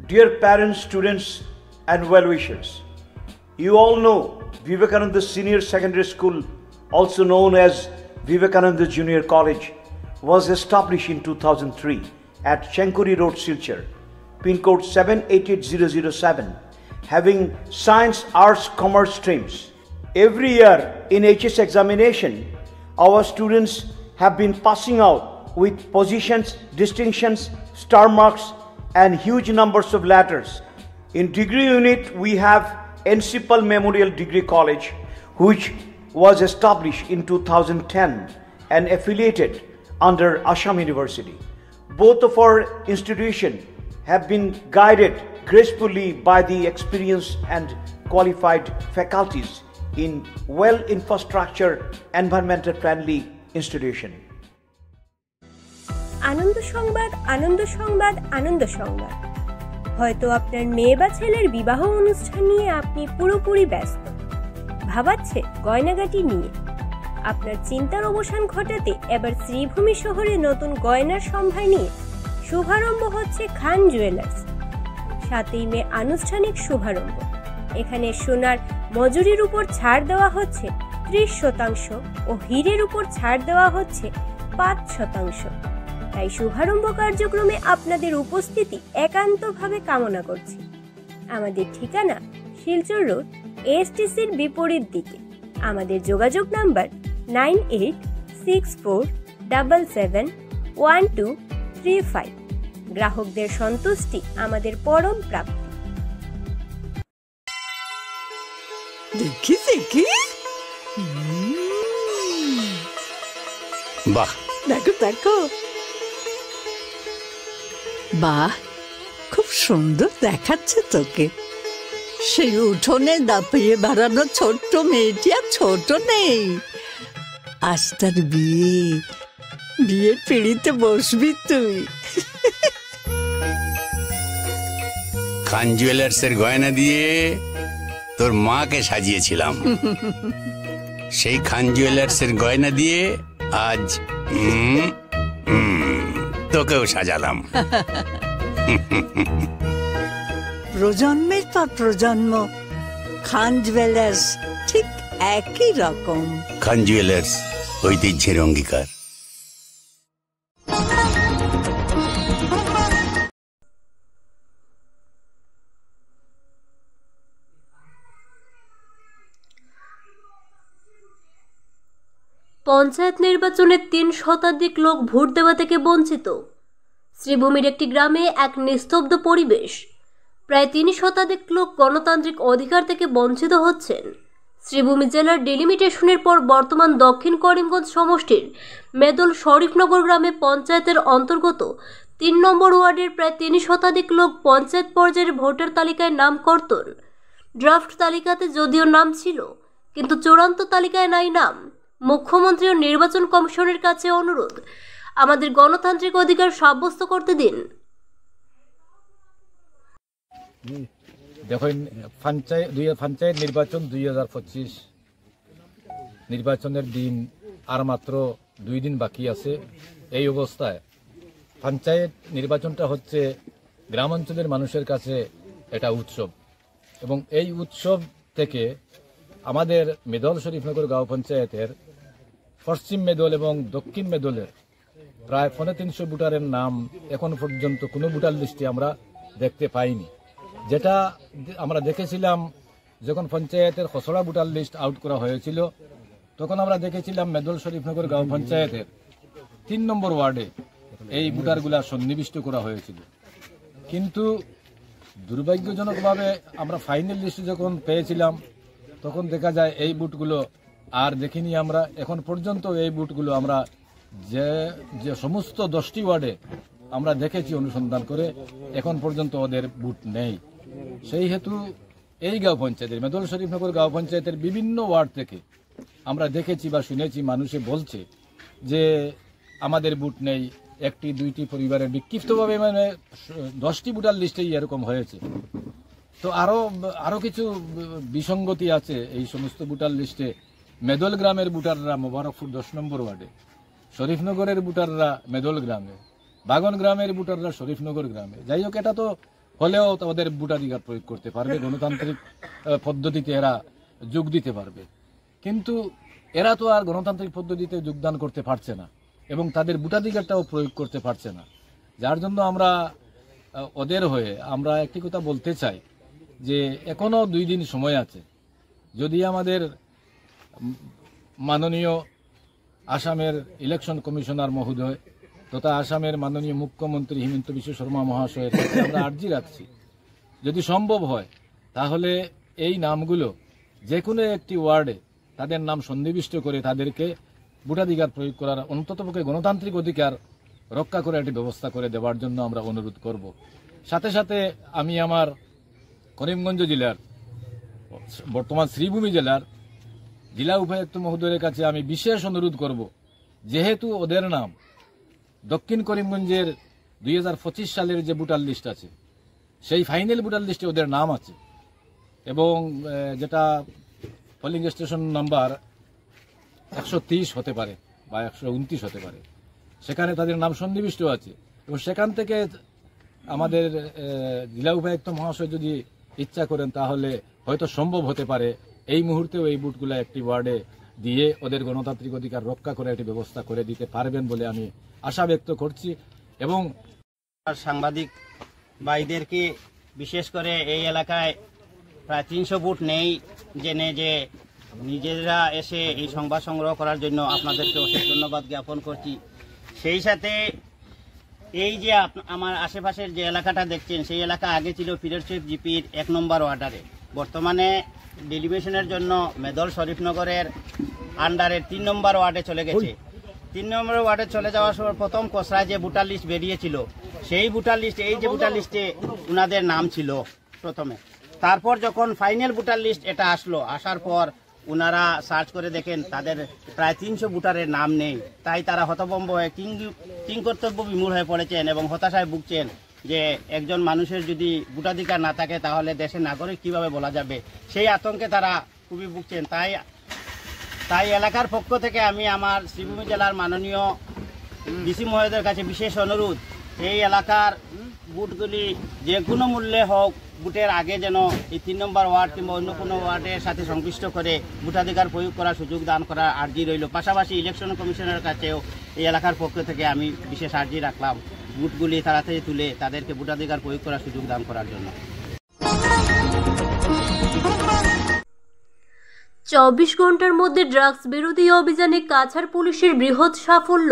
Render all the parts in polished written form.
Dear parents, students, and well-wishers, you all know Vivekananda Senior Secondary School, also known as Vivekananda Junior College, was established in 2003 at Chenkuri Road, Silchar, pin code 788007, having science, arts, commerce streams. Every year in HS examination, our students have been passing out with positions, distinctions, star marks, and huge numbers of letters. In degree unit, we have Encipal Memorial Degree College, which was established in 2010 and affiliated under Assam University. Both of our institutions have been guided gracefully by the experienced and qualified faculties in well-infrastructured, environmental-friendly institution. আনন্দ সংবাদ, আনন্দ সংবাদ, আনন্দ সংবাদ। হয়তো আপনার মেয়ে বা ছেলের বিবাহ অনুষ্ঠান নিয়ে আপনি পুরোপুরি ব্যস্ত, ভাবাচ্ছে গয়নাগাটি নিয়ে। আপনার চিন্তার অবসান ঘটাতে এবার শ্রীভূমি শহরে নতুন গয়নার সম্ভার নিয়ে শুভারম্ভ হচ্ছে খান জুয়েলার্স। 7ই মে আনুষ্ঠানিক শুভারম্ভ। এখানে সোনার মজুরির উপর ছাড় দেওয়া হচ্ছে 30% ও হীরের উপর ছাড় দেওয়া হচ্ছে 5%। তাই শুভারম্ভ কার্যক্রমে আপনাদের উপস্থিতি একান্তভাবে কামনা করছি। আমাদের ঠিকানা শিলচর রোড, এএসটিসির বিপরীত দিকে। আমাদের যোগাযোগ নাম্বার 9864771235। গ্রাহকদের সন্তুষ্টি আমাদের পরম প্রাপ্তি। দেখি দেখি, বাহ, দেখো দেখো, বাহ, খুব সুন্দর দেখাচ্ছে তোকে। সেই উঠোনে দাপিয়ে বেড়ানো ছোট্ট মেয়েটি আর ছোট নেই। আজ তার বিয়ে, বিয়ের পিঁড়িতে বসবি তুই। খান জুয়েলার্সের গয়না দিয়ে তোর মাকে সাজিয়েছিলাম, সেই খান জুয়েলার্সের গয়না দিয়ে আজ তোকেও সাজালাম। প্রজন্মের পর প্রজন্ম খান জুয়েলার্স ঠিক একই রকম। খান জুয়েলার্স, ঐতিহ্যের অঙ্গীকার। পঞ্চায়েত নির্বাচনে 3 শতাধিক লোক ভোট দেওয়া থেকে বঞ্চিত। শ্রীভূমির একটি গ্রামে এক নিস্তব্ধ পরিবেশ। প্রায় 3 শতাধিক লোক গণতান্ত্রিক অধিকার থেকে বঞ্চিত হচ্ছেন। শ্রীভূমি জেলার ডিলিমিটেশনের পর বর্তমান দক্ষিণ করিমগঞ্জ সমষ্টির মেদল শরীফনগর গ্রামে পঞ্চায়েতের অন্তর্গত 3 নম্বর ওয়ার্ডের প্রায় 3 শতাধিক লোক পঞ্চায়েত পর্যায়ের ভোটার তালিকায় নাম করতেন। ড্রাফট তালিকাতে যদিও নাম ছিল, কিন্তু চূড়ান্ত তালিকায় নাই নাম। মুখ্যমন্ত্রী ও নির্বাচন কমিশনের কাছে অনুরোধ, আমাদের গণতান্ত্রিক অধিকার সাব্যস্ত করতে দিন। দেখুন, পঞ্চায়েত নির্বাচন 2025 নির্বাচনের দিন আর মাত্র 2 দিন বাকি আছে। এই অবস্থায় পঞ্চায়েত নির্বাচনটা হচ্ছে গ্রামাঞ্চলের মানুষের কাছে এটা উৎসব, এবং এই উৎসব থেকে আমাদের মেদল শরীফনগর গাঁও পঞ্চায়েতের পশ্চিম মেদল এবং দক্ষিণ মেদলের প্রায় 350 ভোটারের নাম এখন পর্যন্ত কোনো ভোটার লিস্টে আমরা দেখতে পাইনি। যেটা আমরা দেখেছিলাম যখন পঞ্চায়েতের খসড়া ভোটার লিস্ট আউট করা হয়েছিল, তখন আমরা দেখেছিলাম মেদল শরীফনগর গাঁও পঞ্চায়েতের 3 নম্বর ওয়ার্ডে এই ভোটারগুলা সন্নিবিষ্ট করা হয়েছিল। কিন্তু দুর্ভাগ্যজনকভাবে আমরা ফাইনাল লিস্ট যখন পেয়েছিলাম, তখন দেখা যায় এই বুথগুলো আর দেখিনি আমরা। এখন পর্যন্ত এই বুথগুলো আমরা যে সমস্ত 10টি ওয়ার্ডে আমরা দেখেছি অনুসন্ধান করে, এখন পর্যন্ত ওদের বুথ নেই। সেই হেতু এই গাঁও পঞ্চায়েতের মেদল শরীফনগর গাঁও পঞ্চায়েতের বিভিন্ন ওয়ার্ড থেকে আমরা দেখেছি বা শুনেছি মানুষে বলছে যে আমাদের বুথ নেই। 1-2টি পরিবারের বিক্ষিপ্তভাবে মানে 10টি ভোটার লিস্টেই এরকম হয়েছে। তো আরো কিছু বিসঙ্গতি আছে এই সমস্ত ভোটার লিস্টে। মেদল গ্রামের ভোটাররা মোবারকপুর 10 নম্বর ওয়ার্ডে, শরীফনগরের ভোটাররা মেদল গ্রামে, বাগন গ্রামের ভোটাররা শরীফনগর গ্রামে। যাই হোক, এটা তো হলেও তাদের ভোটাধিকার প্রয়োগ করতে পারবে, গণতান্ত্রিক পদ্ধতিতে এরা যোগ দিতে পারবে। কিন্তু এরা তো আর গণতান্ত্রিক পদ্ধতিতে যোগদান করতে পারছে না এবং তাদের ভোটাধিকারটাও প্রয়োগ করতে পারছে না। যার জন্য আমরা ওদের হয়ে আমরা একটি কথা বলতে চাই যে এখনো 2 দিন সময় আছে। যদি আমাদের মাননীয় আসামের ইলেকশন কমিশনার মহোদয় তথা আসামের মাননীয় মুখ্যমন্ত্রী হিমন্ত বিশ্ব শর্মা মহাশয়ের কাছে আমরা আর্জি রাখছি, যদি সম্ভব হয় তাহলে এই নামগুলো যে কোনো একটি ওয়ার্ডে তাদের নাম সন্নিবিষ্ট করে তাদেরকে ভোটাধিকার প্রয়োগ করার, অন্ততপক্ষে গণতান্ত্রিক অধিকার রক্ষা করে একটি ব্যবস্থা করে দেওয়ার জন্য আমরা অনুরোধ করব। সাথে সাথে আমি আমার করিমগঞ্জ জেলার, বর্তমান শ্রীভূমি জেলার জেলা উপায়ুক্ত মহোদয়ের কাছে আমি বিশেষ অনুরোধ করব, যেহেতু ওদের নাম দক্ষিণ করিমগঞ্জের 2025 সালের যে ভোটার লিস্ট আছে সেই ফাইনাল ভোটার লিস্টে ওদের নাম আছে এবং যেটা পোলিং স্টেশন নাম্বার 130 হতে পারে বা 129 হতে পারে, সেখানে তাদের নাম সন্নিবিষ্ট আছে এবং সেখান থেকে আমাদের জেলা উপায়ুক্ত মহাশয় যদি ইচ্ছা করেন তাহলে হয়তো সম্ভব হতে পারে এই মুহূর্তেও এই বুথগুলো একটি ওয়ার্ডে দিয়ে ওদের গণতান্ত্রিক অধিকার রক্ষা করে একটি ব্যবস্থা করে দিতে পারবেন বলে আমি আশা ব্যক্ত করছি। এবং সাংবাদিক ভাইদেরকে বিশেষ করে এই এলাকায় প্রায় 300 বুথ নেই জেনে যে নিজেরা এসে এই সংবাদ সংগ্রহ করার জন্য আপনাদেরকে অশেষ ধন্যবাদ জ্ঞাপন করছি। সেই সাথে এই যে আমার আশেপাশের যে এলাকাটা দেখছেন সেই এলাকা আগে ছিল ফিরোজশাহ জিপির 1 নম্বর ওয়ার্ডারে, বর্তমানে ডেলিমিশনের জন্য মেদল শরীফনগরের আন্ডারে 3 নম্বর ওয়ার্ডে চলে গেছে। 3 নম্বর ওয়ার্ডে চলে যাওয়ার সময় প্রথম খসড়ায় যে ভোটার লিস্ট বেরিয়েছিল সেই ভোটার লিস্টে এই যে ভোটার লিস্টে উনাদের নাম ছিল প্রথমে, তারপর যখন ফাইনাল ভোটার লিস্ট এটা আসলো, আসার পর উনারা সার্চ করে দেখেন তাদের প্রায় 300 ভোটারের নাম নেই। তাই তারা হতভম্ব হয়ে কিংকর্তব্য বিমূঢ় হয়ে পড়েছেন এবং হতাশায় ভুগছেন যে একজন মানুষের যদি ভোটাধিকার না থাকে তাহলে দেশের নাগরিক কিভাবে বলা যাবে, সেই আতঙ্কে তারা খুবই ভুগছেন। তাই এলাকার পক্ষ থেকে আমি আমার শ্রীভূমি জেলার মাননীয় ডিসি মহোদয়ের কাছে বিশেষ অনুরোধ, এই এলাকার বুথগুলি যে কোনো মূল্যে হোক বুথের আগে যেন এই 3 নম্বর ওয়ার্ড কিংবা অন্য কোনো ওয়ার্ডের সাথে সংশ্লিষ্ট করে ভোটাধিকার প্রয়োগ করার সুযোগ দান করার আর্জি রইল। পাশাপাশি ইলেকশন কমিশনের কাছেও এই এলাকার পক্ষ থেকে আমি বিশেষ আর্জি রাখলাম বুথগুলি তাড়াতাড়ি তুলে তাদেরকে ভোটাধিকার প্রয়োগ করার সুযোগ দান করার জন্য। 24 ঘন্টার মধ্যে ড্রাগস বিরোধী অভিযানে কাছাড় পুলিশের বৃহৎ সাফল্য।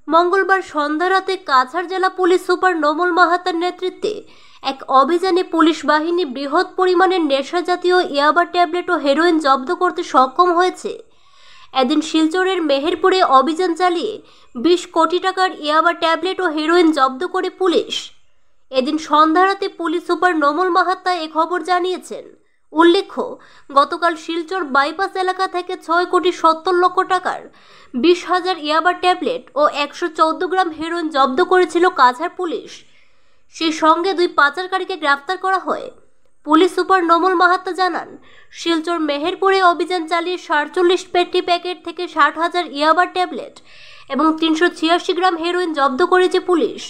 মঙ্গলবার সন্ধ্যা রাতে কাছাড় জেলা পুলিশ সুপার নোমল মাহাতার নেতৃত্বে এক অভিযানে পুলিশ বাহিনী বৃহৎ পরিমাণের নেশা জাতীয় ইয়াবা ট্যাবলেট ও হেরোইন জব্দ করতে সক্ষম হয়েছে। এদিন শিলচরের মেহেরপুরে অভিযান চালিয়ে 20 কোটি টাকার ইয়াবা ট্যাবলেট ও হেরোইন জব্দ করে পুলিশ। এদিন সন্ধ্যা রাতে পুলিশ সুপার নোমল মাহাতা এ খবর জানিয়েছেন। উল্লেখ্য, গতকাল শিলচর বাইপাস এলাকা থেকে 6 কোটি 70 লক্ষ টাকার 20,000 ইয়াবা ট্যাবলেট ও 114 গ্রাম হেরোইন জব্দ করেছিল কাছাড় পুলিশ। সেই সঙ্গে 2 পাচারকারীকে গ্রেফতার করা হয়। পুলিশ সুপার নোমল মাহাতা জানান, শিলচর মেহেরপুরে অভিযান চালিয়ে 47 পেটি প্যাকেট থেকে 60,000 ইয়াবা ট্যাবলেট এবং 386 গ্রাম হেরোইন জব্দ করেছে পুলিশ।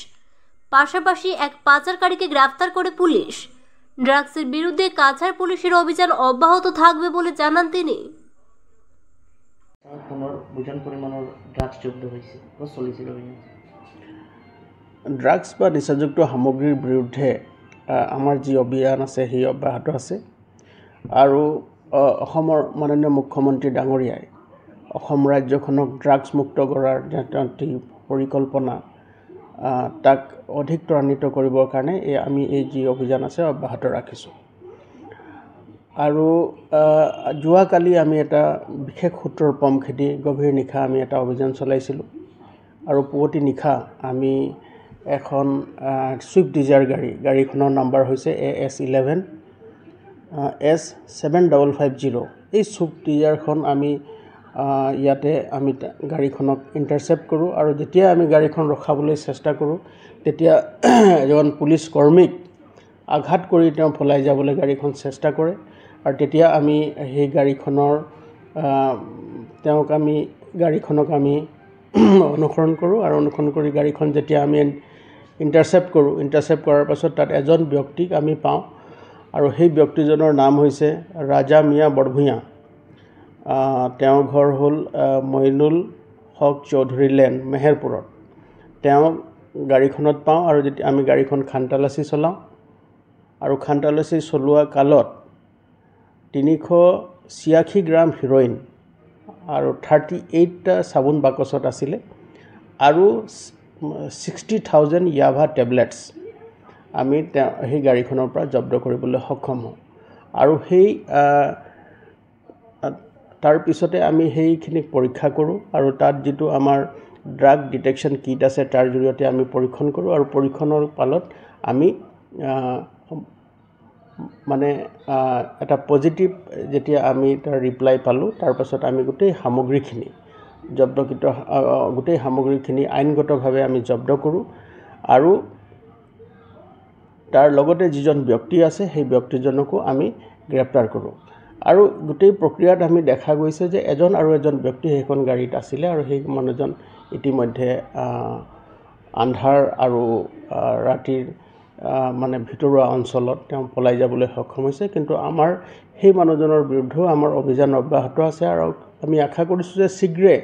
পাশাপাশি এক পাচারকারীকে গ্রেফতার করে পুলিশ। ড্রাগসের বিরুদ্ধে কাছাড় পুলিশের অভিযান অব্যাহত থাকবে বলে জানান তিনি। ড্ৰাগছ বা নিচাযুক্ত সামগ্ৰীৰ বিৰুদ্ধে আমাৰ যি অভিযান আছে সেই অব্যাহত আছে আৰু অসমৰ মাননীয় মুখ্যমন্ত্ৰী ডাঙৰীয়াই অসম ৰাজ্যখনক ড্ৰাগছ মুক্ত কৰাৰ যি পৰিকল্পনা তাক অধিক ত্বৰান্বিত কৰিবৰ কাৰণে আমি এই যি অভিযান আছে অব্যাহত ৰাখিছোঁ। আৰু যোৱাকালি আমি এটা বিশেষ সূত্ৰৰ পম খেদি গভীৰ নিশা আমি এটা অভিযান চলাইছিলোঁ আৰু পুৱতি নিশা আমি এখন ছুইফ্ট ডিজায়াৰ গাড়ীখনৰ নাম্বাৰ হৈছে AS11 S7550। এই ছুইফ্ট ডিজায়াৰখন আমি ইয়াতে আমি গাড়ীখনক ইণ্টাৰচেপ্ট কৰোঁ আৰু যেতিয়া আমি গাড়ীখন ৰখাবলৈ চেষ্টা কৰোঁ তেতিয়া এজন পুলিচ কৰ্মীক আঘাত কৰি তেওঁ পলাই যাবলৈ গাড়ীখন চেষ্টা কৰে আৰু তেতিয়া আমি সেই গাড়ীখনৰ গাড়ীখনক আমি অনুসৰণ কৰোঁ আৰু অনুসৰণ কৰি গাড়ীখন যেতিয়া আমি ইণ্টাৰচেপ্ট কৰোঁ। ইণ্টাৰচেপ্ট কৰাৰ পাছত তাত এজন ব্যক্তিক আমি পাওঁ আৰু সেই ব্যক্তিজনৰ নাম হৈছে ৰাজা মিয়া বৰভূঞা। তেওঁৰ ঘৰ হ'ল মইনুল হক চৌধুৰী লেন, মেহেৰপুৰত। তেওঁ গাড়ীখনত পাওঁ আৰু যেতিয়া আমি গাড়ীখন খানতালাচি চলাওঁ আৰু খানতালাচি চলোৱা কালত 386 গ্ৰাম হিৰইন আৰু 38টা চাবোন বাকচত আছিলে আৰু 60,000 ইয়াভা টেবলেটছ আমি সেই গাড়ীখনৰ পৰা জব্দ কৰিবলৈ সক্ষম হওঁ। আৰু সেই তাৰ পিছতে আমি সেইখিনিক পৰীক্ষা কৰোঁ আৰু তাত যিটো আমাৰ ড্ৰাগ ডিটেকশ্যন কিট আছে তাৰ জৰিয়তে আমি পৰীক্ষণ কৰোঁ আৰু পৰীক্ষণৰ পালত আমি মানে এটা পজিটিভ যেতিয়া আমি তাৰ ৰিপ্লাই পালোঁ, তাৰ পাছত আমি গোটেই সামগ্ৰীখিনি গোটেই সামগ্ৰীখিনি আইনগতভাৱে আমি জব্দ কৰোঁ আৰু তাৰ লগতে যিজন ব্যক্তি আছে সেই ব্যক্তিজনকো আমি গ্ৰেপ্তাৰ কৰোঁ। আৰু গোটেই প্ৰক্ৰিয়াত আমি দেখা গৈছে যে এজন ব্যক্তি সেইখন গাড়ীত আছিলে আৰু সেই মানুহজন ইতিমধ্যে আন্ধাৰ আৰু ৰাতিৰ মানে ভিতৰুৱা অঞ্চলত তেওঁ পলাই যাবলৈ সক্ষম হৈছে। কিন্তু আমাৰ সেই মানুহজনৰ বিৰুদ্ধেও আমাৰ অভিযান অব্যাহত আছে আৰু আমি আশা কৰিছোঁ যে শীঘ্ৰে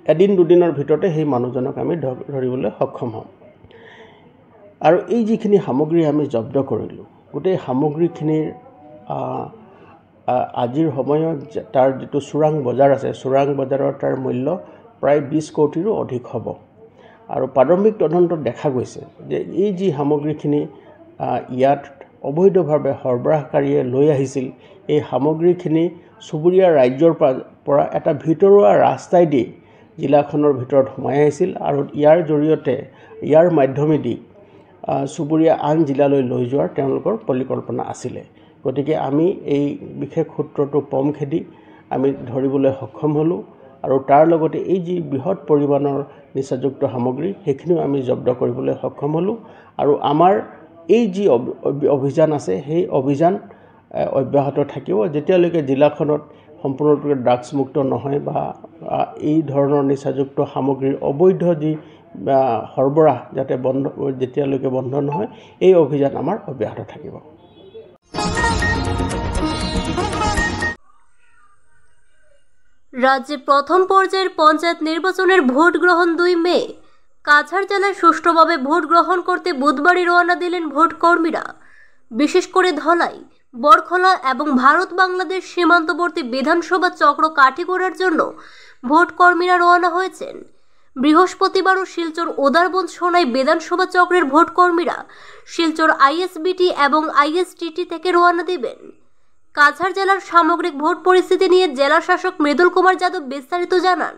এদিন দুদিনৰ ভিতৰতে সেই মানুহজনক আমি ধৰিবলৈ সক্ষম হ'ম। আৰু এই যিখিনি সামগ্ৰী আমি জব্দ কৰিলোঁ, গোটেই সামগ্ৰীখিনিৰ আজিৰ সময়ত তাৰ যিটো চোৰাং বজাৰ আছে, চোৰাং বজাৰৰ তাৰ মূল্য প্ৰায় 20 কোটিৰো অধিক হ'ব। আৰু প্ৰাৰম্ভিক তদন্তত দেখা গৈছে যে এই যি সামগ্ৰীখিনি ইয়াত অবৈধভাৱে সৰবৰাহকাৰীয়ে লৈ আহিছিল, এই সামগ্ৰীখিনি চুবুৰীয়া ৰাজ্যৰ পৰা এটা ভিতৰুৱা ৰাস্তাইদি জিলাখনৰ ভিতৰত সোমাই আহিছিল আৰু ইয়াৰ জৰিয়তে ইয়াৰ মাধ্যমেদি চুবুৰীয়া আন জিলালৈ লৈ যোৱাৰ তেওঁলোকৰ পৰিকল্পনা আছিলে। গতিকে আমি এই বিশেষ সূত্ৰটো পম খেদি আমি ধৰিবলৈ সক্ষম হ'লোঁ আৰু তাৰ লগতে এই যি বৃহৎ পৰিমাণৰ নিচাযুক্ত সামগ্ৰী সেইখিনিও আমি জব্দ কৰিবলৈ সক্ষম হ'লোঁ। আৰু আমাৰ এই যি অভিযান আছে সেই অভিযান অব্যাহত থাকিব যেতিয়ালৈকে জিলাখনত সম্পূৰ্ণৰূপে ড্ৰাগছমুক্ত নহয় বা এই ধৰণৰ নিচাযুক্ত সামগ্ৰীৰ অবৈধ যি সৰবৰাহ যেতিয়ালৈকে বন্ধ নহয়, এই অভিযান আমাৰ অব্যাহত থাকিব। রাজ্যে প্রথম পর্যায়ের পঞ্চায়েত নির্বাচনের ভোট গ্রহণ 2 মে। কাছাড় জেলায় সুষ্ঠুভাবে ভোট গ্রহণ করতে বুধবারই রওনা দিলেন ভোট কর্মীরা। বিশেষ করে ধলাই, বরখলা এবং ভারত বাংলাদেশ সীমান্তবর্তী বিধানসভা চক্র কাঠি করার জন্য ভোট কর্মীরা রওনা হয়েছেন। বৃহস্পতিবার ও শিলচর উদারবন সোনাই বিধানসভা চক্রের ভোট কর্মীরা শিলচর আইএসবিটি এবং আইএসটিটি থেকে রওনা দিবেন। কাছাড় জেলার সামগ্রিক ভোট পরিস্থিতি নিয়ে জেলা শাসক মৃদুল কুমার যাদব বিস্তারিত জানান।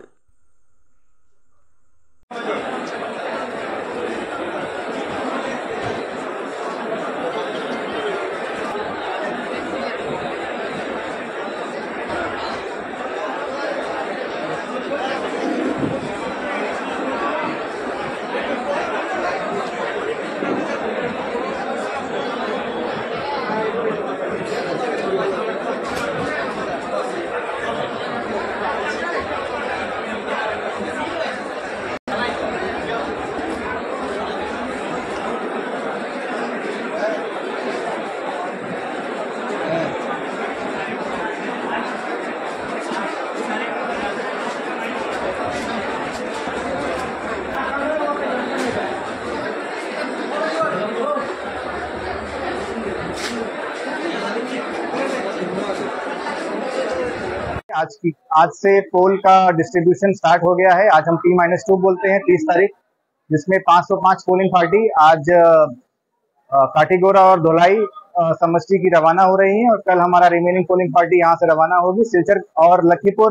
आज से पोल का डिस्ट्रीब्यूशन स्टार्ट हो गया है। आज हम T-2 बोलते हैं 30 तारीख, जिसमें 505 पोलिंग पार्टी आज काटीगोरा और धोलाई समष्टि की रवाना हो रही है और कल हमारा रिमेनिंग पोलिंग पार्टी यहाँ से रवाना होगी। सिलचर और लखीपुर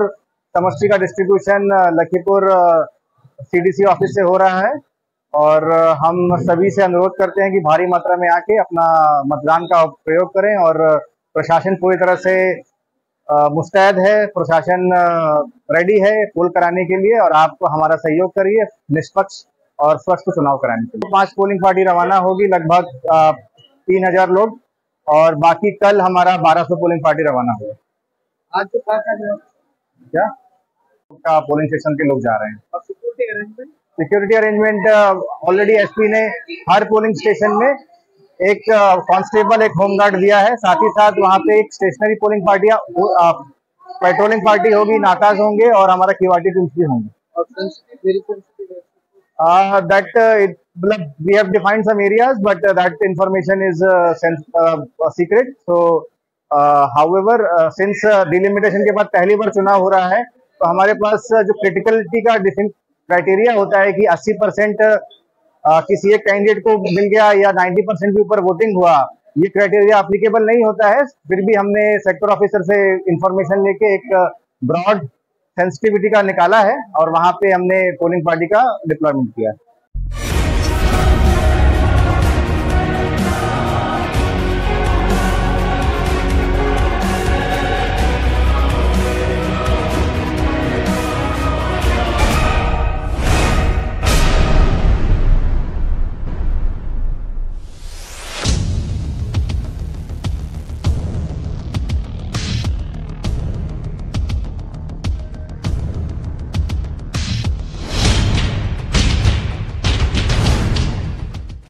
समष्टि का डिस्ट्रीब्यूशन लखीपुर CDC ऑफिस से हो रहा है और हम सभी से अनुरोध करते हैं कि भारी मात्रा में आके अपना मतदान का प्रयोग करें और प्रशासन पूरी तरह से मुस्तैद है, प्रशासन रेडी है पोल कराने के लिए और आपको हमारा सहयोग करिए निष्पक्ष और स्वस्थ चुनाव कराने के लिए। 5 पोलिंग पार्टी रवाना होगी, लगभग 3000 लोग, और बाकी कल हमारा 1200 पोलिंग पार्टी रवाना होगी। आज तो क्या पोलिंग स्टेशन के लोग जा रहे हैं। और security arrangement security arrangement already SP ने हर पोलिंग स्टेशन में एक कांस्टेबल, एक होमगार्ड दिया है। साथ ही साथ वहाँ पे एक स्टेशनरी पोलिंग पार्टियां, पेट्रोलिंग पार्टी होगी, नाकाज होंगे और हमारा क्यूआरटी टीम्स भी होंगे। We have defined some areas, but that information is secret. So, however, since delimitation के बाद पहली बार चुनाव हो रहा है, तो हमारे पास जो क्रिटिकलिटी का क्राइटेरिया होता है कि 80% किसी एक कैंडिडेट को मिल गया या 90% के ऊपर वोटिंग हुआ, ये क्राइटेरिया एप्लीकेबल नहीं होता है। फिर भी हमने सेक्टर ऑफिसर से इंफॉर्मेशन लेके एक ब्रॉड सेंसिटिविटी का निकाला है और वहां पे हमने पोलिंग पार्टी का डिप्लॉयमेंट किया है।